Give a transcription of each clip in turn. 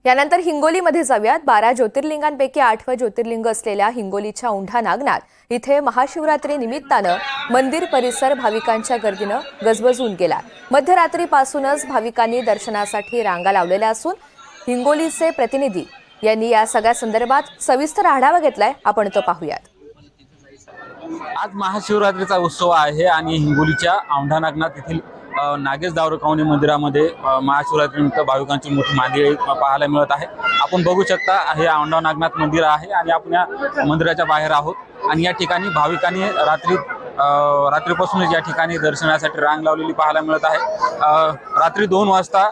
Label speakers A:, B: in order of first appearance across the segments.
A: यानंतर हिंगोलीमध्ये जाऊयात। 12 ज्योतिर्लिंगांपैकी 8वं ज्योतिर्लिंग असलेल्या हिंगोलीच्या औंढा नागनाथ इथे महाशिवरात्री निमित्तानं मंदिर परिसर भाविकांच्या गर्दीनं गजबजून गेला। मध्यरात्रीपासूनच भाविकांनी दर्शनासाठी रांगा लावलेल्या असून हिंगोलीचे प्रतिनिधी यांनी या सगळ्या संदर्भात सविस्तर आढावा घेतलाय। आपण तो पाहूयात।
B: आज महाशिवरात्रीचा उत्सव आहे आणि हिंगोलीच्या औंढा नागनाथ येथील नागेश दावरकावणी मंदिरामध्ये महाशिवरात्रीनिमित्त भाविकांची मोठी मांदियाळी पाहायला मिळत आहे। आपण बघू शकता हे औंढा नागनाथ मंदिर आहे आणि आपण या मंदिराच्या बाहेर आहोत आणि या ठिकाणी भाविकांनी रात्रीपासूनच या ठिकाणी दर्शनासाठी रांग लावलेली पाहायला मिळत आहे। रात्री 2 वाजता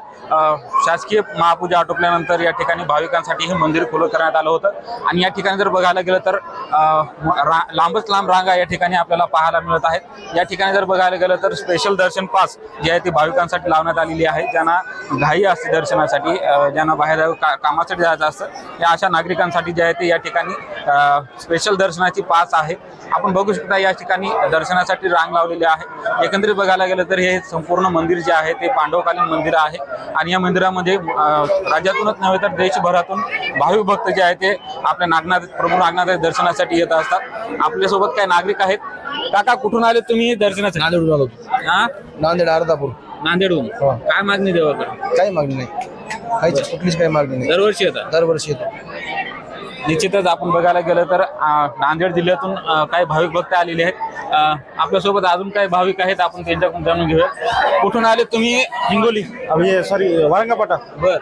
B: शासकीय महापूजा आटोपल्यानंतर या ठिकाणी भाविकांसाठी हे मंदिर खुलं करण्यात आलं होतं आणि या ठिकाणी जर बघायला गेलं तर लांबच लांब रांगा या ठिकाणी आपल्याला पाहायला मिळत आहेत। या ठिकाणी जर बघायला गेलं तर स्पेशल दर्शन पास जे आहे ते भाविकांसाठी लावण्यात आलेली आहे। ज्यांना घाई असते दर्शनासाठी, ज्यांना बाहेर कामासाठी जायचं असतं, या अशा नागरिकांसाठी जे आहे ते या ठिकाणी स्पेशल दर्शनाची पास आहे। आपण बघू शकता या ठिकाणी दर्शनासाठी रांग लावलेली आहे। एकंदरीत बघायला गेलं तर हे संपूर्ण मंदिर जे आहे ते पांडवकालीन मंदिर आहे आणि या मंदिरामध्ये राज्यातूनच नव्हे तर देशभरातून भाविक भक्त जे आहे ते आपल्या नागनाथ प्रभू नागनाथ दर्शनासाठी येत असतात। आपल्यासोबत काय नागरिक आहेत। काका, कुठून आले तुम्ही दर्शनासाठी?
C: नांदेडून आलो। नांदेड अर्धापूर।
B: नांदेडहून काय मागणी देवाकडे?
C: काही मागणी नाही, काहीच कुठलीच काही मागणी नाही।
B: दरवर्षी येतात?
C: दरवर्षी येतो।
B: निश्चितच आपण बघायला गेलं तर नांदेड जिल्ह्यातून काही भाविक भक्त आलेले आहेत। आपल्यासोबत अजून काही भाविक आहेत, आपण त्यांच्याकडून जाणून घेऊया। कुठून आले तुम्ही? हिंगोली?
D: सॉरी, वारंगापाटा।
B: बर,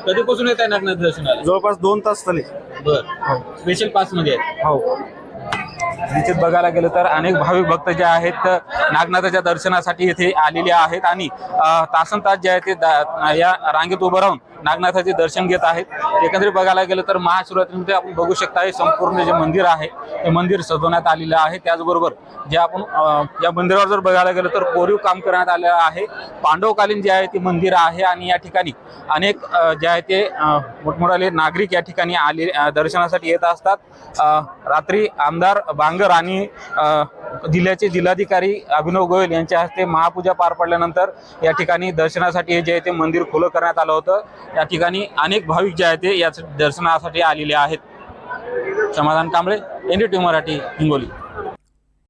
B: कधीपासून येत आहे नागनाथ दर्शनाला?
D: जवळपास 2 तास झाले।
B: बर, स्पेशल पास मध्ये आहे?
D: हो।
B: निश्चित बघायला गेलं तर अनेक भाविक भक्त जे आहेत नागनाथाच्या दर्शनासाठी येथे आलेले आहेत आणि तासन तास जे आहे ते या रांगेत उभं राहून नागनाथाचे दर्शन घेत आहेत। एकंदरीत बघायला गेलं तर महाशिवरात्रीमध्ये आपण बघू शकता हे संपूर्ण जे मंदिर आहे ते मंदिर सजवण्यात आलेलं आहे। त्याचबरोबर जे आपण या मंदिरावर जर बघायला गेलं तर कोरीव काम करण्यात आलेलं आहे। पांडवकालीन जे आहे ते मंदिर आहे आणि या ठिकाणी अनेक जे आहे ते मोठमोठाले नागरिक या ठिकाणी आले दर्शनासाठी येत असतात। रात्री आमदार बांगर आणि जिल्ह्याचे जिल्हाधिकारी अभिनव गोयल यांच्या हस्ते महापूजा पार पडल्यानंतर या ठिकाणी दर्शनासाठी जे आहे ते मंदिर खुलं करण्यात आलं होतं। या ठिकाणी अनेक भाविक जे आहेत ते या दर्शनासाठी आलेले आहेत। समाधान कांबळे, NDTV मराठी, हिंगोली।